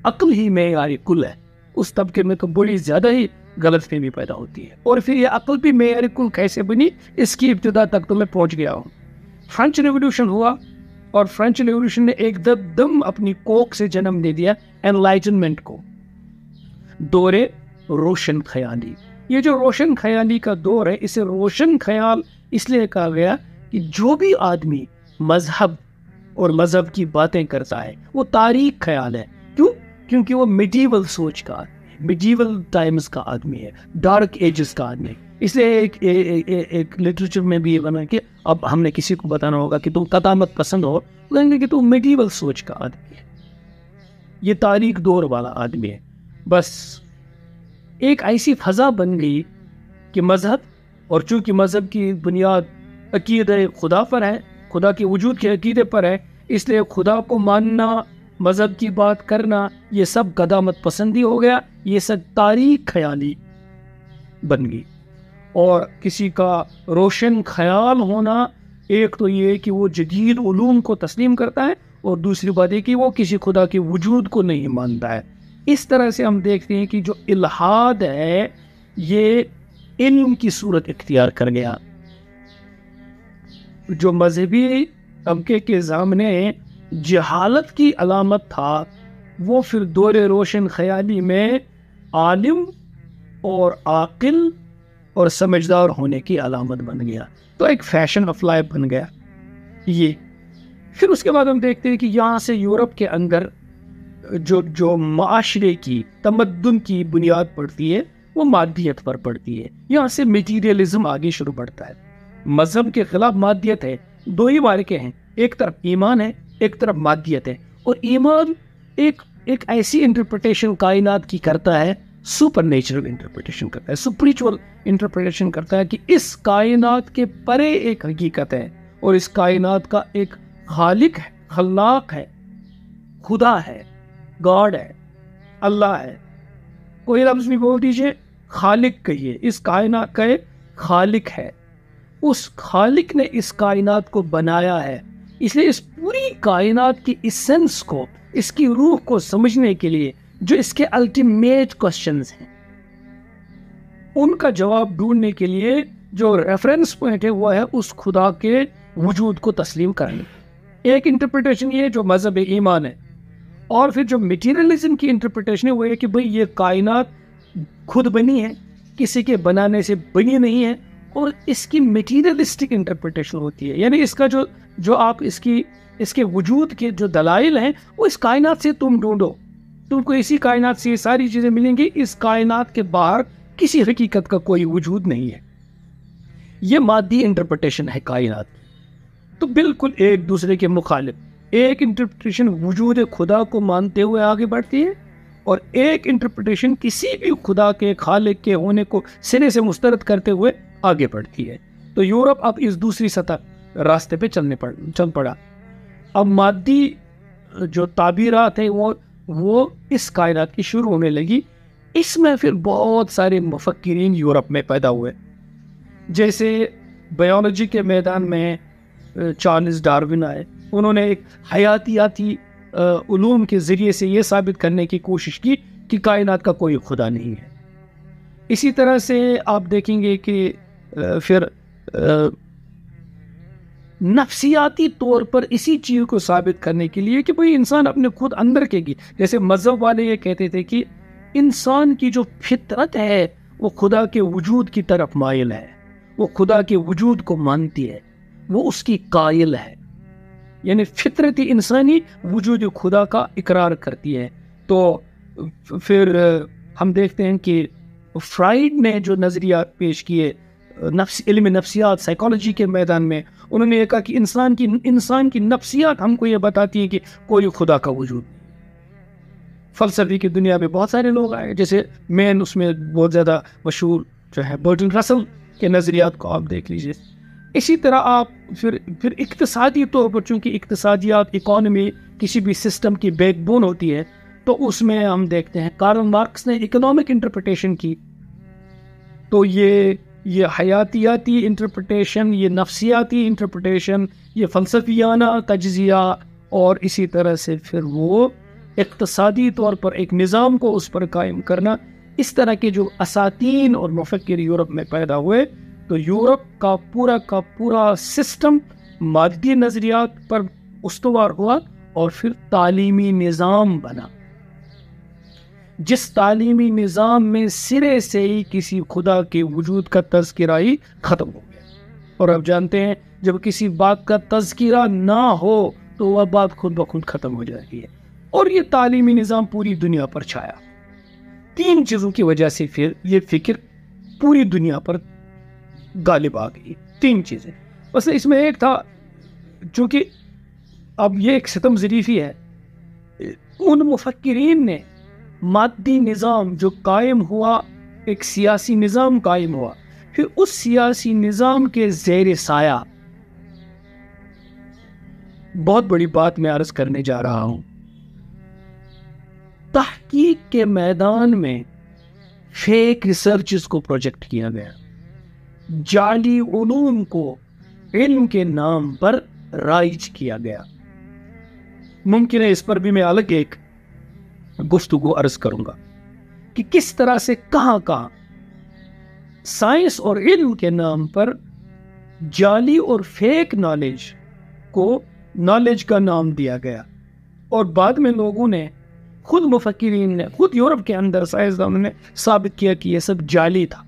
عقل ہی معیار کل ہے. اس طبقے میں تو بڑی زیادہ ہی غلط فہمی پیدا ہوتی ہے. اور پھر یہ عقل بھی معیار کل کیسے بنی، اس کی ابتدا تک تو میں پہنچ گیا ہوں. فرینچ ریولوشن ہوا، اور فرینچ ریولوشن نے ایک دم اپنی کوک سے جنم دے دیا انلائٹنمنٹ کو، دور روشن خیالی. یہ جو روشن خیالی کا دور ہے، اسے روشن خیال اس لیے کہا گیا کہ جو بھی آدمی مذہب اور مذہب کی باتیں کرتا ہے وہ تاریک خیال ہے. کیوں؟ کیونکہ وہ میڈیول سوچ کا آدمی ہے، میڈیول ٹائمز کا آدمی ہے، ڈارک ایجز کا آدمی ہے. اس لیے ایک لٹریچر میں بھی یہ بنا کہ اب ہم نے کسی کو بتانا ہوگا کہ تم قدامت پسند ہو، کہیں گے کہ تم میڈیول سوچ کا آدمی ہے، یہ تاریک دور والا آدمی ہے. بس ایک ایسی فضا بن گئی کہ مذہب، اور چونکہ مذہب کی بنیاد عقیدہ خدا پر ہے، خدا کے وجود کے عقیدے پر ہے، اس لیے خدا کو ماننا، مذہب کی بات کرنا، یہ سب قدامت پسندی ہو گیا، یہ سب تاریک خیالی بن گئی. اور کسی کا روشن خیال ہونا، ایک تو یہ کہ وہ جدید علوم کو تسلیم کرتا ہے، اور دوسری بات یہ کہ وہ کسی خدا کے وجود کو نہیں مانتا ہے. اس طرح سے ہم دیکھتے ہیں کہ جو الحاد ہے یہ علم کی صورت اختیار کر گیا. جو مذہبی طبقے کے سامنے جہالت کی علامت تھا، وہ پھر دور روشن خیالی میں عالم اور عاقل اور سمجھدار ہونے کی علامت بن گیا. تو ایک فیشن آف لائف بن گیا یہ. پھر اس کے بعد ہم دیکھتے ہیں کہ یہاں سے یورپ کے اندر جو معاشرے کی، تمدن کی بنیاد پڑتی ہے وہ مادیت پر پڑتی ہے. یہاں سے میٹیریلزم آگے شروع پڑتا ہے. مذہب کے خلاف مادیت ہے. دو ہی مارکے ہیں، ایک طرف ایمان ہے، ایک طرف مادیت ہے. اور ایمان ایک ایسی انٹرپریٹیشن کائنات کی کرتا ہے، سپر نیچرل انٹرپریٹیشن کرتا ہے، سپریچول انٹرپریٹیشن کرتا ہے کہ اس کائنات کے پرے ایک حقیقت ہے، اور اس کائنات کا ایک خالق ہے، خلاق ہے، خدا ہے، گاڈ ہے، اللہ ہے. کوئی لفظ بھی بول دیجئے، خالق کہیے. اس کائنات کا ایک خالق ہے، اس خالق نے اس کائنات کو بنایا ہے. اس لیے اس پوری کائنات کی ایسنس کو، اس کی روح کو سمجھنے کے لیے جو اس کے الٹیمیٹ کوسچنز ہیں، ان کا جواب ڈھونڈنے کے لیے جو ریفرنس پوائنٹ ہے وہ ہے اس خدا کے وجود کو تسلیم کرنا. ایک انٹرپریٹیشن یہ جو مذہب ایمان ہے. اور پھر جو میٹیریلزم کی انٹرپریٹیشن ہے وہ ہے کہ بھئی یہ کائنات خود بنی ہے، کسی کے بنانے سے بنی نہیں ہے. اور اس کی میٹیریلسٹک انٹرپریٹیشن ہوتی ہے، یعنی اس کا جو آپ اس کے وجود کے جو دلائل ہیں وہ اس کائنات سے تم ڈھونڈو، تم کو اسی کائنات سے یہ ساری چیزیں ملیں گی. اس کائنات کے باہر کسی حقیقت کا کوئی وجود نہیں ہے. یہ مادی انٹرپریٹیشن ہے کائنات. تو بالکل ایک دوسرے کے مخالف. ایک انٹرپریٹیشن وجود خدا کو مانتے ہوئے آگے بڑھتی ہے، اور ایک انٹرپریٹیشن کسی بھی خدا کے، خالق کے ہونے کو سرے سے مسترد کرتے ہوئے آگے بڑھتی ہے. تو یورپ اب اس دوسری سطح راستے پہ چل پڑا. اب مادی جو تعبیرات ہیں وہ اس کائنات کی شروع ہونے لگی. اس میں پھر بہت سارے مفکرین یورپ میں پیدا ہوئے، جیسے بیولوجی کے میدان میں چارلز ڈارون آئے. انہوں نے ایک حیاتیاتی علوم کے ذریعے سے یہ ثابت کرنے کی کوشش کی کہ کائنات کا کوئی خدا نہیں ہے. اسی طرح سے آپ دیکھیں گے کہ پھر نفسیاتی طور پر اسی چیز کو ثابت کرنے کے لیے کہ بھئی انسان اپنے خود اندر کے کی، جیسے مذہب والے یہ کہتے تھے کہ انسان کی جو فطرت ہے وہ خدا کے وجود کی طرف مائل ہے، وہ خدا کے وجود کو مانتی ہے، وہ اس کی قائل ہے. یعنی فطرتی انسانی وجود خدا کا اقرار کرتی ہے. تو پھر ہم دیکھتے ہیں کہ فرائڈ نے جو نظریات پیش کیے علم نفسیات سائیکالوجی کے میدان میں انہوں نے یہ کہا کہ انسان کی نفسیات ہم کو یہ بتاتی ہے کہ کوئی خدا کا وجود نہیں۔ فلسفی کی دنیا میں بہت سارے لوگ آئے، جیسے مین اس میں بہت زیادہ مشہور جو ہے برٹرینڈ رسل کے نظریات کو آپ دیکھ لیجئے۔ اسی طرح آپ پھر اقتصادی طور پر، چونکہ اقتصادیات اکانومی کسی بھی سسٹم کی بیک بون ہوتی ہے، تو اس میں ہم دیکھتے ہیں کارل مارکس نے اکنامک انٹرپریٹیشن کی، تو یہ حیاتیاتی انٹرپریٹیشن، یہ نفسیاتی انٹرپریٹیشن، یہ فلسفیانہ تجزیہ، اور اسی طرح سے پھر وہ اقتصادی طور پر ایک نظام کو اس پر قائم کرنا، اس طرح کے جو اساتین اور مفکر یورپ میں پیدا ہوئے، تو یورپ کا پورا سسٹم مادی نظریات پر استوار ہوا اور پھر تعلیمی نظام بنا، جس تعلیمی نظام میں سرے سے ہی کسی خدا کے وجود کا تذکرہ ہی ختم ہو گیا۔ اور آپ جانتے ہیں جب کسی بات کا تذکرہ نہ ہو تو وہ بات خود بخود ختم ہو جاتی ہے، اور یہ تعلیمی نظام پوری دنیا پر چھایا۔ 3 چیزوں کی وجہ سے پھر یہ فکر پوری دنیا پر غالب آ گئی۔ 3 چیزیں بس، اس میں ایک تھا، چونکہ اب یہ ایک ستم ظریفی ہے، ان مفکرین نے مادی نظام جو قائم ہوا، ایک سیاسی نظام قائم ہوا، پھر اس سیاسی نظام کے زیر سایہ بہت بڑی بات میں عرض کرنے جا رہا ہوں، تحقیق کے میدان میں فیک ریسرچز کو پروجیکٹ کیا گیا، جعلی علوم کو علم کے نام پر رائج کیا گیا۔ ممکن ہے اس پر بھی میں الگ ایک گفتگو عرض کروں گا کہ کس طرح سے کہاں سائنس اور علم کے نام پر جعلی اور فیک نالج کا نام دیا گیا، اور بعد میں لوگوں نے، خود مفکرین نے، خود یورپ کے اندر سائنسدانوں نے ثابت کیا کہ یہ سب جعلی تھا۔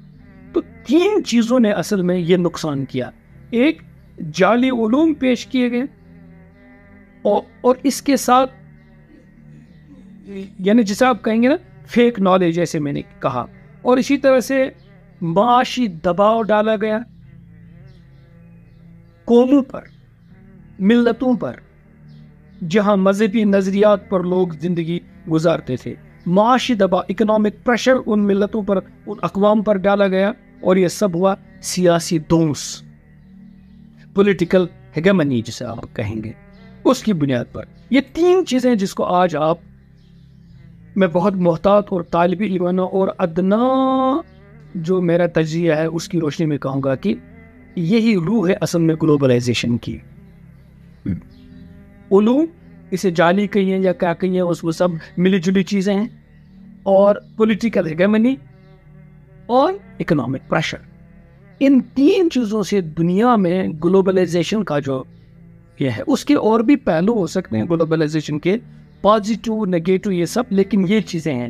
تو 3 چیزوں نے اصل میں یہ نقصان کیا، ایک جعلی علوم پیش کیے گئے، اور اس کے ساتھ یعنی جسے آپ کہیں گے نا فیک نالج، جیسے میں نے کہا، اور اسی طرح سے معاشی دباؤ ڈالا گیا قوموں پر، ملتوں پر، جہاں مذہبی نظریات پر لوگ زندگی گزارتے تھے، معاشی دباؤ، اکنامک پریشر ان ملتوں پر، ان اقوام پر ڈالا گیا، اور یہ سب ہوا سیاسی دونس، پولیٹیکل ہیگمنی جسے آپ کہیں گے، اس کی بنیاد پر۔ یہ 3 چیزیں جس کو آج میں بہت محتاط اور طالب علمانہ اور ادنا جو میرا تجزیہ ہے اس کی روشنی میں کہوں گا کہ یہی روح ہے اصل میں گلوبلائزیشن کی۔ علوم، اسے جعلی کہیے یا کیا کہیے، وہ سب ملی جلی چیزیں ہیں، اور پولیٹیکل ہیگمنی اور اکنامک پریشر، ان 3 چیزوں سے دنیا میں گلوبلائزیشن کا جو یہ ہے، اس کے اور بھی پہلو ہو سکتے ہیں گلوبلائزیشن کے، پازیٹو، نیگیٹو، یہ سب، لیکن یہ چیزیں ہیں۔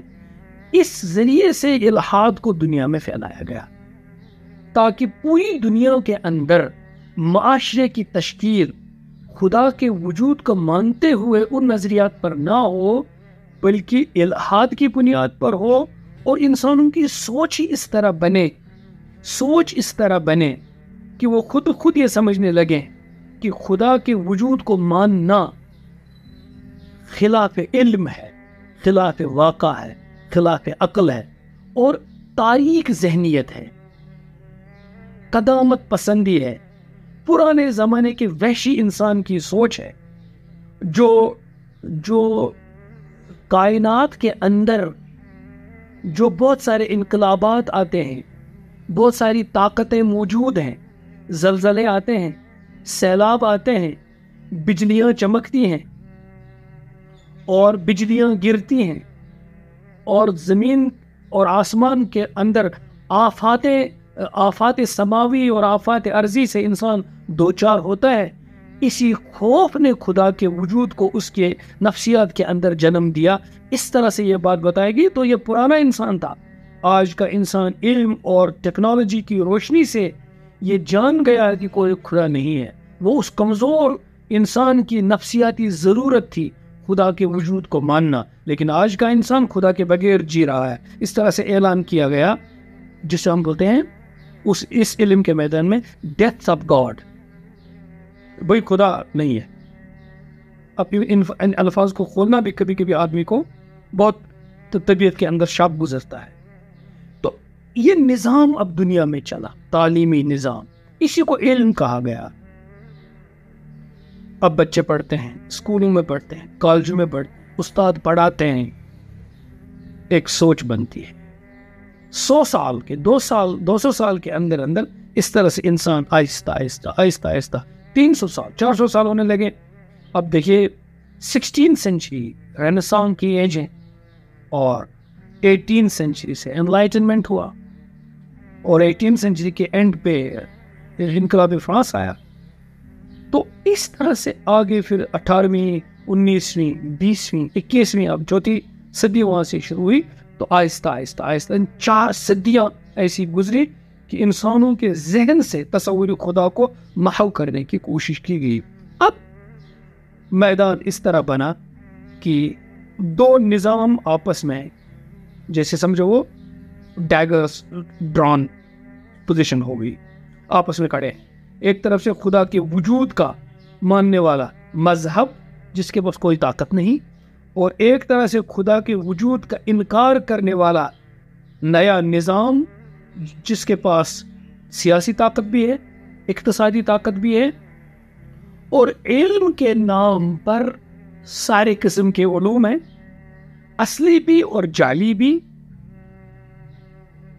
اس ذریعے سے الحاد کو دنیا میں پھیلایا گیا تاکہ پوری دنیا کے اندر معاشرے کی تشکیل خدا کے وجود کو مانتے ہوئے ان نظریات پر نہ ہو، بلکہ الحاد کی بنیاد پر ہو، اور انسانوں کی سوچ ہی اس طرح بنے کہ وہ خود یہ سمجھنے لگیں کہ خدا کے وجود کو ماننا خلاف علم ہے، خلاف واقع ہے، خلاف عقل ہے، اور تاریک ذہنیت ہے، قدامت پسندی ہے، پرانے زمانے کے وحشی انسان کی سوچ ہے، جو کائنات کے اندر جو بہت سارے انقلابات آتے ہیں، بہت ساری طاقتیں موجود ہیں، زلزلے آتے ہیں، سیلاب آتے ہیں، بجلیاں چمکتی ہیں اور بجلیاں گرتی ہیں، اور زمین اور آسمان کے اندر آفات سماوی اور آفات ارضی سے انسان دوچار ہوتا ہے۔ اسی خوف نے خدا کے وجود کو اس کے نفسیات کے اندر جنم دیا۔ اس طرح سے یہ بات بتائے گی تو یہ پرانا انسان تھا۔ آج کا انسان علم اور ٹیکنالوجی کی روشنی سے یہ جان گیا کہ کوئی خدا نہیں ہے۔ وہ اس کمزور انسان کی نفسیاتی ضرورت تھی خدا کے وجود کو ماننا، لیکن آج کا انسان خدا کے بغیر جی رہا ہے۔ اس طرح سے اعلان کیا گیا جسے ہم بولتے ہیں اس علم کے میدان میں ڈیتھ آف گاڈ، بھائی خدا نہیں ہے. اب ان الفاظ کو کھولنا بھی کبھی کبھی آدمی کو بہت طبیعت کے اندر شاپ گزرتا ہے. تو یہ نظام اب دنیا میں چلا، تعلیمی نظام، اسی کو علم کہا گیا. اب بچے پڑھتے ہیں، اسکولوں میں پڑھتے ہیں، کالجوں میں پڑھتے ہیں، استاد پڑھاتے ہیں، ایک سوچ بنتی ہے. 100 سال کے 200 سال کے اندر اس طرح سے انسان آہستہ آہستہ 300 سال 400 سال ہونے لگے. اب دیکھیے 16 سینچری رینیسانس کی ایج ہے، اور 18 سینچری سے انلائٹنمنٹ ہوا، اور 18 سینچری کے اینڈ پہ انقلاب فرانس آیا. تو اس طرح سے آگے پھر 18ویں 19ویں 20ویں 21ویں اب چوتھی صدی وہاں سے شروع ہوئی. تو آہستہ آہستہ 4 صدیاں ایسی گزری کہ انسانوں کے ذہن سے تصور خدا کو محو کرنے کی کوشش کی گئی. اب میدان اس طرح بنا کہ 2 نظام آپس میں، جیسے سمجھو وہ ڈیگرز ڈران پوزیشن ہو گئی، آپس میں کھڑے ہیں. ایک طرف سے خدا کے وجود کا ماننے والا مذہب جس کے پاس کوئی طاقت نہیں، اور ایک طرح سے خدا کے وجود کا انکار کرنے والا نیا نظام جس کے پاس سیاسی طاقت بھی ہے، اقتصادی طاقت بھی ہے، اور علم کے نام پر سارے قسم کے علوم ہیں، اصلی بھی اور جعلی بھی،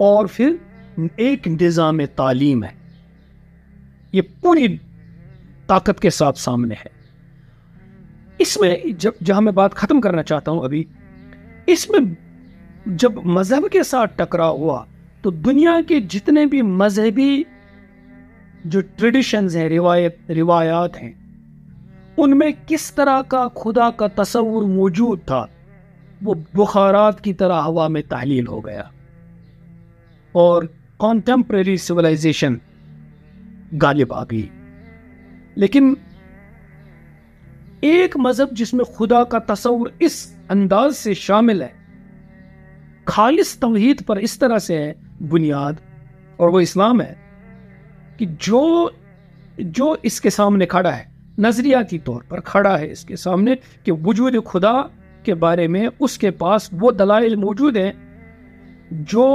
اور پھر ایک نظام تعلیم ہے. یہ پوری طاقت کے ساتھ سامنے ہے. اس میں جہاں میں بات ختم کرنا چاہتا ہوں ابھی، اس میں جب مذہب کے ساتھ ٹکراؤ ہوا تو دنیا کے جتنے بھی مذہبی جو ٹریڈیشنز ہیں، روایات ہیں، ان میں کس طرح کا خدا کا تصور موجود تھا وہ بخارات کی طرح ہوا میں تحلیل ہو گیا، اور کانٹمپریری سویلائزیشن غالب آ گئی. لیکن ایک مذہب جس میں خدا کا تصور اس انداز سے شامل ہے، خالص توحید پر اس طرح سے ہے بنیاد، اور وہ اسلام ہے کہ جو اس کے سامنے کھڑا ہے، نظریاتی طور پر کھڑا ہے اس کے سامنے کہ وجود خدا کے بارے میں اس کے پاس وہ دلائل موجود ہیں جو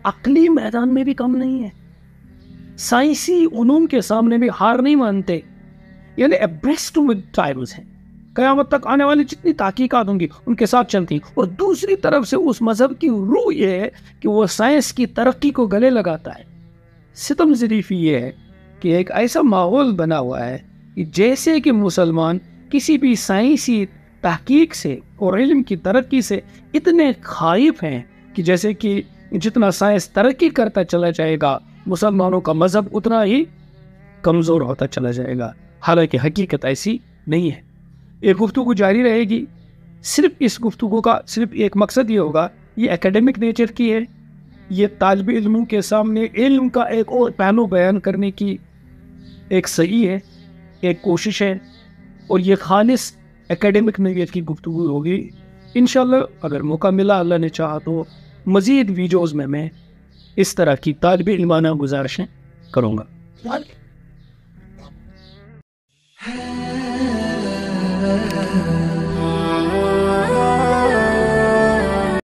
عقلی میدان میں بھی کم نہیں ہے، سائنسی علوم کے سامنے بھی ہار نہیں مانتے، یعنی abreast with times ہیں، قیامت تک آنے والی جتنی تحقیقات ہوں گی ان کے ساتھ چلتی ہیں. اور دوسری طرف سے اس مذہب کی روح یہ ہے کہ وہ سائنس کی ترقی کو گلے لگاتا ہے. ستم ظریفی یہ ہے کہ ایک ایسا ماحول بنا ہوا ہے کہ جیسے کہ مسلمان کسی بھی سائنسی تحقیق سے اور علم کی ترقی سے اتنے خائف ہیں کہ جیسے کہ جتنا سائنس ترقی کرتا چلا جائے گا مسلمانوں کا مذہب اتنا ہی کمزور ہوتا چلا جائے گا. حالانکہ حقیقت ایسی نہیں ہے. ایک گفتگو جاری رہے گی، صرف اس گفتگو کا صرف ایک مقصد یہ ہوگا، یہ اکیڈمک نیچر کی ہے، یہ طالب علموں کے سامنے علم کا ایک اور پہلو بیان کرنے کی ایک صحیح ہے، ایک کوشش ہے، اور یہ خالص اکیڈمک نیچر کی گفتگو ہوگی. انشاءاللہ اگر موقع ملا، اللہ نے چاہا تو مزید ویڈیوز میں اس طرح کی طالب علمانہ گزارشیں کروں گا.